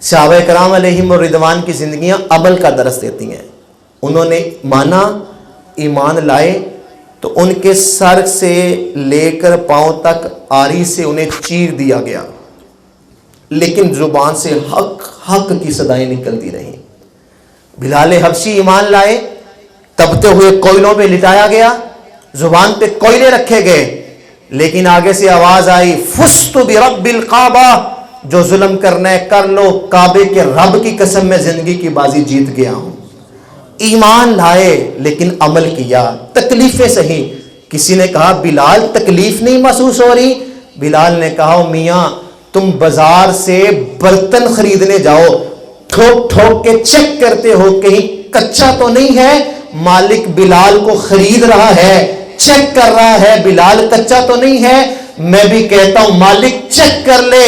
صحابہ کرام علیہم الرضوان کی زندگیاں عمل کا درس دیتی ہیں. انہوں نے مانا، ایمان لائے تو ان کے سر سے لے کر پاؤں تک آری سے انہیں چیر دیا گیا، لیکن زبان سے حق حق کی صدائیں نکلتی رہیں. بلال حبشی ایمان لائے، تپتے ہوئے کوئلوں پہ لٹایا گیا، زبان پہ کوئلے رکھے گئے، لیکن آگے سے آواز آئی فزت برب الکعبہ، جو ظلم کرنا ہے کر لو، کعبے کے رب کی قسم میں زندگی کی بازی جیت گیا ہوں. ایمان لائے لیکن عمل کیا، تکلیفیں سہی. کسی نے کہا بلال تکلیف نہیں محسوس ہو رہی؟ بلال نے کہا میاں تم بازار سے برتن خریدنے جاؤ، ٹھوک ٹھوک کے چیک کرتے ہو کہیں کچا تو نہیں ہے، مالک بلال کو خرید رہا ہے، چیک کر رہا ہے بلال کچا تو نہیں ہے. میں بھی کہتا ہوں مالک چیک کر لے،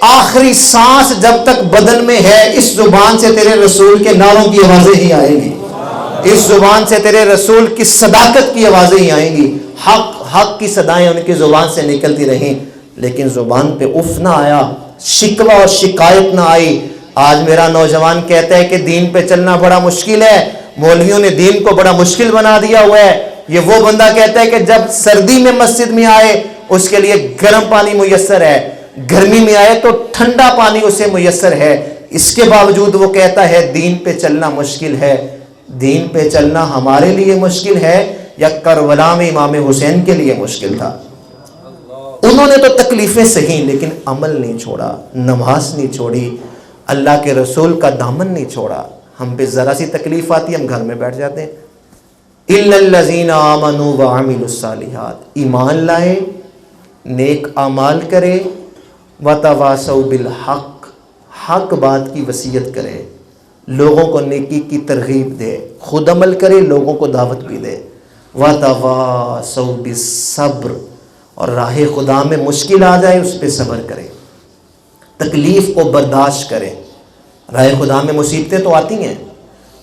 آخری سانس جب تک بدن میں ہے اس زبان سے تیرے رسول کے نعروں کی آوازیں ہی آئیں گی، اس زبان سے تیرے رسول کی صداقت کی آوازیں ہی آئیں گی. حق حق کی صدائیں ان کی زبان سے نکلتی رہیں، لیکن زبان پہ اف نہ آیا، شکوہ اور شکایت نہ آئی. آج میرا نوجوان کہتا ہے کہ دین پہ چلنا بڑا مشکل ہے، مولویوں نے دین کو بڑا مشکل بنا دیا ہوا ہے. یہ وہ بندہ کہتا ہے کہ جب سردی میں مسجد میں آئے اس کے لیے گرم پانی میسر ہے، گرمی میں آئے تو ٹھنڈا پانی اسے میسر ہے، اس کے باوجود وہ کہتا ہے دین پہ چلنا مشکل ہے. دین پہ چلنا ہمارے لیے مشکل ہے یا کربلا میں امام حسین کے لیے مشکل تھا؟ انہوں نے تو تکلیفیں سہی لیکن عمل نہیں چھوڑا، نماز نہیں چھوڑی، اللہ کے رسول کا دامن نہیں چھوڑا. ہم پہ ذرا سی تکلیف آتی ہے ہم گھر میں بیٹھ جاتے ہیں. اِلَّا الَّذِينَ آمَنُوا وَعَمِلُوا الصَّالِحَاتِ، ایمان لائے، نیک اعمال کرے، وَتَوَاصَوْا بِالْحَقِّ، حق بات کی وصیت کرے، لوگوں کو نیکی کی ترغیب دے، خود عمل کرے، لوگوں کو دعوت بھی دے. وَتَوَاصَوْا بِالصَّبْرِ، اور راہ خدا میں مشکل آ جائے اس پہ صبر کرے، تکلیف کو برداشت کرے. راہ خدا میں مصیبتیں تو آتی ہیں،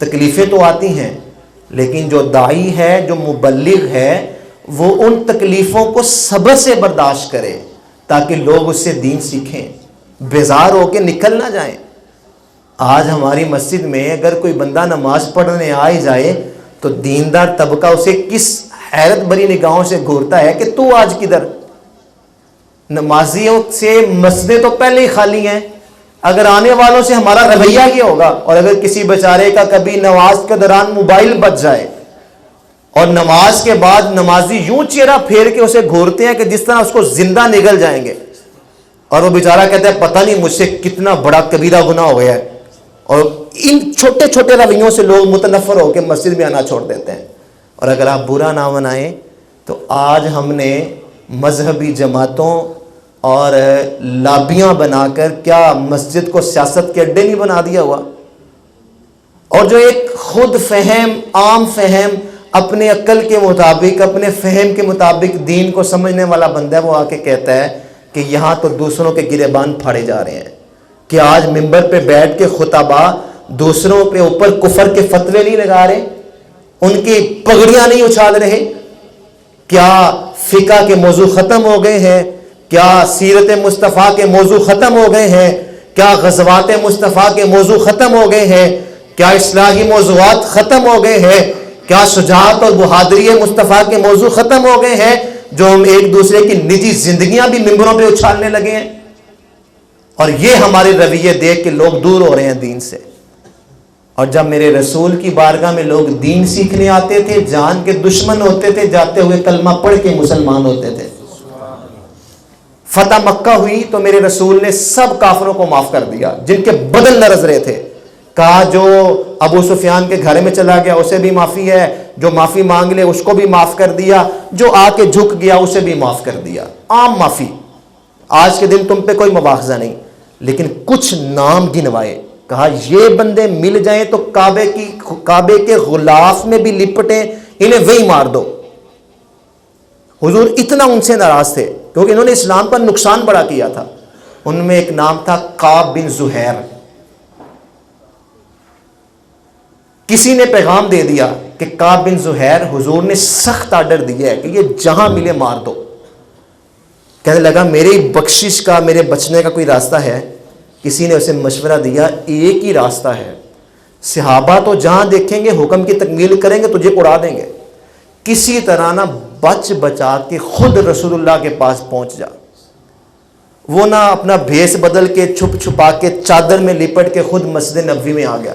تکلیفیں تو آتی ہیں، لیکن جو داعی ہے، جو مبلغ ہے، وہ ان تکلیفوں کو صبر سے برداشت کرے تاکہ لوگ اس سے دین سیکھیں، بیزار ہو کے نکل نہ جائیں. آج ہماری مسجد میں اگر کوئی بندہ نماز پڑھنے آ ہی جائے تو دیندار طبقہ اسے کس حیرت بری نگاہوں سے گھورتا ہے کہ تو آج کدھر. نمازیوں سے مسجدیں تو پہلے ہی خالی ہیں، اگر آنے والوں سے ہمارا رویہ یہ ہوگا. اور اگر کسی بیچارے کا کبھی نماز کے دوران موبائل بچ جائے اور نماز کے بعد نمازی یوں چہرہ پھیر کے اسے گھورتے ہیں کہ جس طرح اس کو زندہ نگل جائیں گے، اور وہ بیچارہ کہتا ہے پتہ نہیں مجھ سے کتنا بڑا کبیرہ گناہ ہو گیا ہے. اور ان چھوٹے چھوٹے رویوں سے لوگ متنفر ہو کے مسجد میں آنا چھوڑ دیتے ہیں. اور اگر آپ برا نہ منائیں تو آج ہم نے مذہبی جماعتوں اور لابیاں بنا کر کیا مسجد کو سیاست کے اڈے نہیں بنا دیا ہوا؟ اور جو ایک خود فہم، عام فہم، اپنے عقل کے مطابق، اپنے فہم کے مطابق دین کو سمجھنے والا بندہ ہے، وہ آ کے کہتا ہے کہ یہاں تو دوسروں کے گریبان پھاڑے جا رہے ہیں. کہ آج ممبر پہ بیٹھ کے خطبہ دوسروں پہ اوپر کفر کے فتوے نہیں لگا رہے، ان کی پگڑیاں نہیں اچھال رہے؟ کیا فقہ کے موضوع ختم ہو گئے ہیں؟ کیا سیرت مصطفیٰ کے موضوع ختم ہو گئے ہیں؟ کیا غزوات مصطفیٰ کے موضوع ختم ہو گئے ہیں؟ کیا اصلاحی موضوعات ختم ہو گئے ہیں؟ کیا شجاعت اور بہادری مصطفیٰ کے موضوع ختم ہو گئے ہیں جو ہم ایک دوسرے کی نجی زندگیاں بھی ممبروں پہ اچھالنے لگے ہیں؟ اور یہ ہمارے رویے دیکھ کے لوگ دور ہو رہے ہیں دین سے. اور جب میرے رسول کی بارگاہ میں لوگ دین سیکھنے آتے تھے، جان کے دشمن ہوتے تھے، جاتے ہوئے کلمہ پڑھ کے مسلمان ہوتے تھے. فتح مکہ ہوئی تو میرے رسول نے سب کافروں کو معاف کر دیا جن کے بدن لرز رہے تھے. کہا جو ابو سفیان کے گھر میں چلا گیا اسے بھی معافی ہے، جو معافی مانگ لے اس کو بھی معاف کر دیا، جو آ کے جھک گیا اسے بھی معاف کر دیا. عام معافی. آج کے دن تم پہ کوئی مواخذہ نہیں، لیکن کچھ نام گنوائے. کہا یہ بندے مل جائیں تو کعبے کے غلاف میں بھی لپٹیں، انہیں وہی مار دو. حضور اتنا ان سے ناراض تھے کیونکہ انہوں نے اسلام پر نقصان بڑا کیا تھا. ان میں ایک نام تھا کعب بن زہیر. کسی نے پیغام دے دیا کہ کعب بن زہیر حضور نے سخت آرڈر دیا ہے کہ یہ جہاں ملے مار دو. کہنے لگا میری بخشش کا، میرے بچنے کا کوئی راستہ ہے؟ کسی نے اسے مشورہ دیا ایک ہی راستہ ہے، صحابہ تو جہاں دیکھیں گے حکم کی تکمیل کریں گے، تجھے اڑا دیں گے، کسی طرح نہ بچ بچا کے خود رسول اللہ کے پاس پہنچ جا۔ وہ نہ اپنا بھیس بدل کے چھپ چھپا کے چادر میں لپٹ کے خود مسجد نبوی میں آ گیا،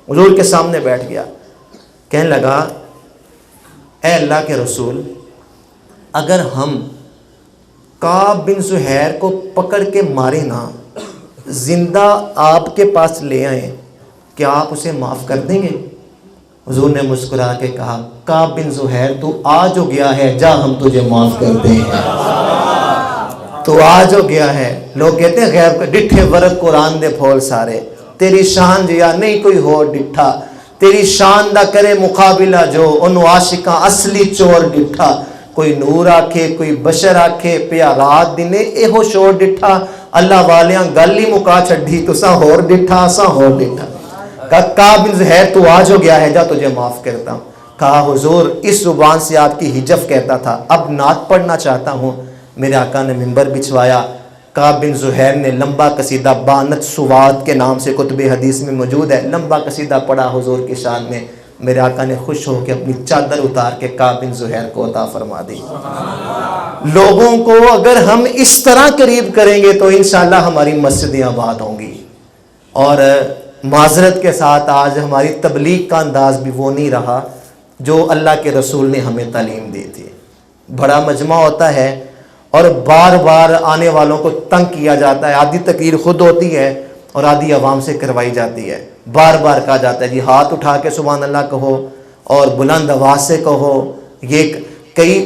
حضور کے سامنے بیٹھ گیا، کہنے لگا اے اللہ کے رسول، اگر ہم کعب بن زہیر کو پکڑ کے مارے نہ، زندہ آپ کے پاس لے آئیں، کیا آپ اسے معاف کر دیں گے؟ حضور نے مسکرا کے کہا کعب بن زہیر تو آ جو گیا ہے، جا ہم تجھے معاف کرتے ہیں، تو آ جو گیا ہے۔ لوگ کہتے ہیں غیب ڈٹھے ورق قرآن دے پھول سارے، تیری شان جیا نہیں کوئی ہو ڈٹھا، تیری شان دا کرے مقابلہ جو انو عاشقاں اصلی چور ڈٹھا، کوئی نور آکھے کوئی بشر آکھے، پیا رات دینے ایہو شور ڈٹھا، اللہ والیاں گل ہی مکا چھڈی، تساں ہور ڈٹھا اساں ہور ڈٹھا۔ کہا کعب بن زہیر تو آج ہو گیا ہے، جا تجھے معاف کرتا ہوں۔ کہا حضور اس زبان سے آپ کی ہجف کہتا تھا، اب نعت پڑھنا چاہتا ہوں۔ میرے آقا نے منبر بچھوایا، کعب بن زہیر نے لمبا قصیدہ بانت سواد کے نام سے کتب حدیث میں موجود ہے، لمبا قصیدہ پڑھا حضور کی شان میں۔ میرے آقا نے خوش ہو کے اپنی چادر اتار کے کعب بن زہیر کو عطا فرما دی۔ لوگوں کو اگر ہم اس طرح قریب کریں گے تو انشاءاللہ ہماری مسجدیں آباد ہوں گی۔ اور معذرت کے ساتھ آج ہماری تبلیغ کا انداز بھی وہ نہیں رہا جو اللہ کے رسول نے ہمیں تعلیم دی تھی۔ بڑا مجمع ہوتا ہے اور بار بار آنے والوں کو تنگ کیا جاتا ہے، آدھی تقریر خود ہوتی ہے اور آدھی عوام سے کروائی جاتی ہے، بار بار کہا جاتا ہے جی ہاتھ اٹھا کے سبحان اللہ کہو اور بلند آواز سے کہو۔ یہ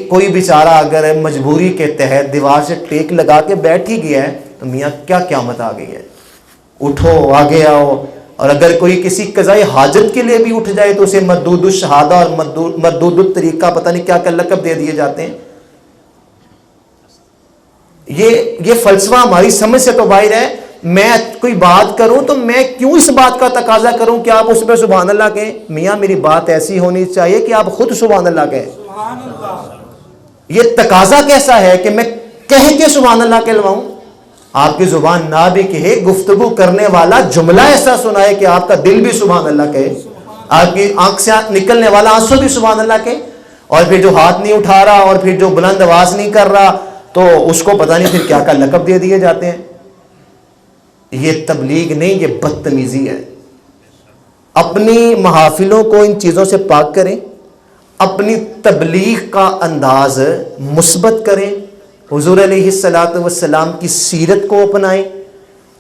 کوئی بیچارہ اگر مجبوری کے تحت دیوار سے ٹیک لگا کے بیٹھ ہی گیا ہے تو میاں کیا قیامت آ گئی ہے، اٹھو آگے آؤ۔ اور اگر کوئی کسی قضائی حاجت کے لیے بھی اٹھ جائے تو اسے مردود الشہادہ اور مردود الطریقہ پتہ نہیں کیا کیا لقب دے دیے جاتے ہیں۔ یہ فلسفہ ہماری سمجھ سے تو باہر ہے۔ میں کوئی بات کروں تو میں کیوں اس بات کا تقاضا کروں کہ آپ اس پہ سبحان اللہ کہیں؟ میاں میری بات ایسی ہونی چاہیے کہ آپ خود سبحان اللہ کہیں۔ یہ تقاضا کیسا ہے کہ میں کہہ کے سبحان اللہ کہلواؤں؟ آپ کی زبان نہ بھی کہے، گفتگو کرنے والا جملہ ایسا سنائے کہ آپ کا دل بھی سبحان اللہ کہے، آپ کی آنکھ سے نکلنے والا آنسو بھی سبحان اللہ کہے، اور پھر جو ہاتھ نہیں اٹھا رہا اور پھر جو بلند آواز نہیں کر رہا تو اس کو پتہ نہیں پھر کیا کیا لقب دے دیے جاتے ہیں۔ یہ تبلیغ نہیں، یہ بدتمیزی ہے۔ اپنی محافلوں کو ان چیزوں سے پاک کریں، اپنی تبلیغ کا انداز مثبت کریں، حضور علیہ السلام کی سیرت کو اپنائیں،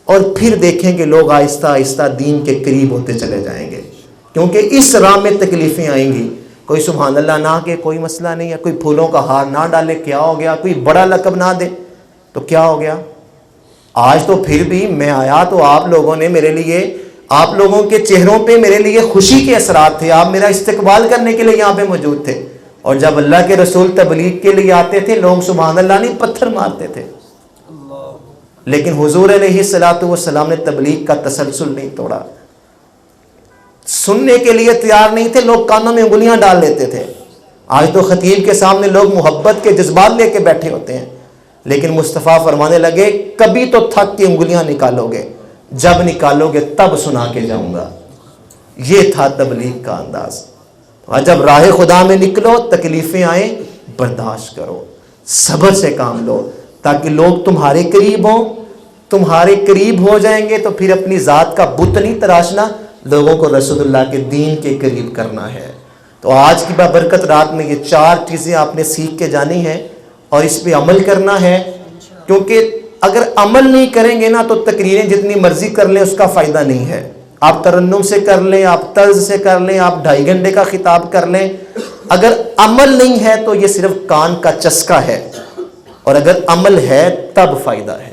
اور پھر دیکھیں کہ لوگ آہستہ آہستہ دین کے قریب ہوتے چلے جائیں گے، کیونکہ اس راہ میں تکلیفیں آئیں گی۔ کوئی سبحان اللہ نہ کہ کوئی مسئلہ نہیں ہے، کوئی پھولوں کا ہار نہ ڈالے کیا ہو گیا، کوئی بڑا لقب نہ دے تو کیا ہو گیا۔ آج تو پھر بھی میں آیا تو آپ لوگوں نے میرے لیے، آپ لوگوں کے چہروں پہ میرے لیے خوشی کے اثرات تھے، آپ میرا استقبال کرنے کے لیے یہاں پہ موجود تھے۔ اور جب اللہ کے رسول تبلیغ کے لیے آتے تھے لوگ سبحان اللہ نہیں پتھر مارتے تھے، لیکن حضور علیہ السلام نے تبلیغ کا تسلسل نہیں توڑا۔ سننے کے لیے تیار نہیں تھے، لوگ کانوں میں انگلیاں ڈال لیتے تھے۔ آج تو خطیب کے سامنے لوگ محبت کے جذبات لے کے بیٹھے ہوتے ہیں، لیکن مصطفیٰ فرمانے لگے کبھی تو تھک کے انگلیاں نکالو گے، جب نکالو گے تب سنا کے جاؤں گا۔ یہ تھا تبلیغ کا انداز۔ اور جب راہ خدا میں نکلو تکلیفیں آئیں برداشت کرو، صبر سے کام لو، تاکہ لوگ تمہارے قریب ہوں۔ تمہارے قریب ہو جائیں گے تو پھر اپنی ذات کا بت نہیں تراشنا، لوگوں کو رسول اللہ کے دین کے قریب کرنا ہے۔ تو آج کی بابرکت رات میں یہ 4 چیزیں آپ نے سیکھ کے جانی ہیں اور اس پہ عمل کرنا ہے، کیونکہ اگر عمل نہیں کریں گے نا تو تقریریں جتنی مرضی کر لیں اس کا فائدہ نہیں ہے۔ آپ ترنم سے کر لیں، آپ طرز سے کر لیں، آپ 2.5 گھنٹے کا خطاب کر لیں، اگر عمل نہیں ہے تو یہ صرف کان کا چسکا ہے، اور اگر عمل ہے تب فائدہ ہے۔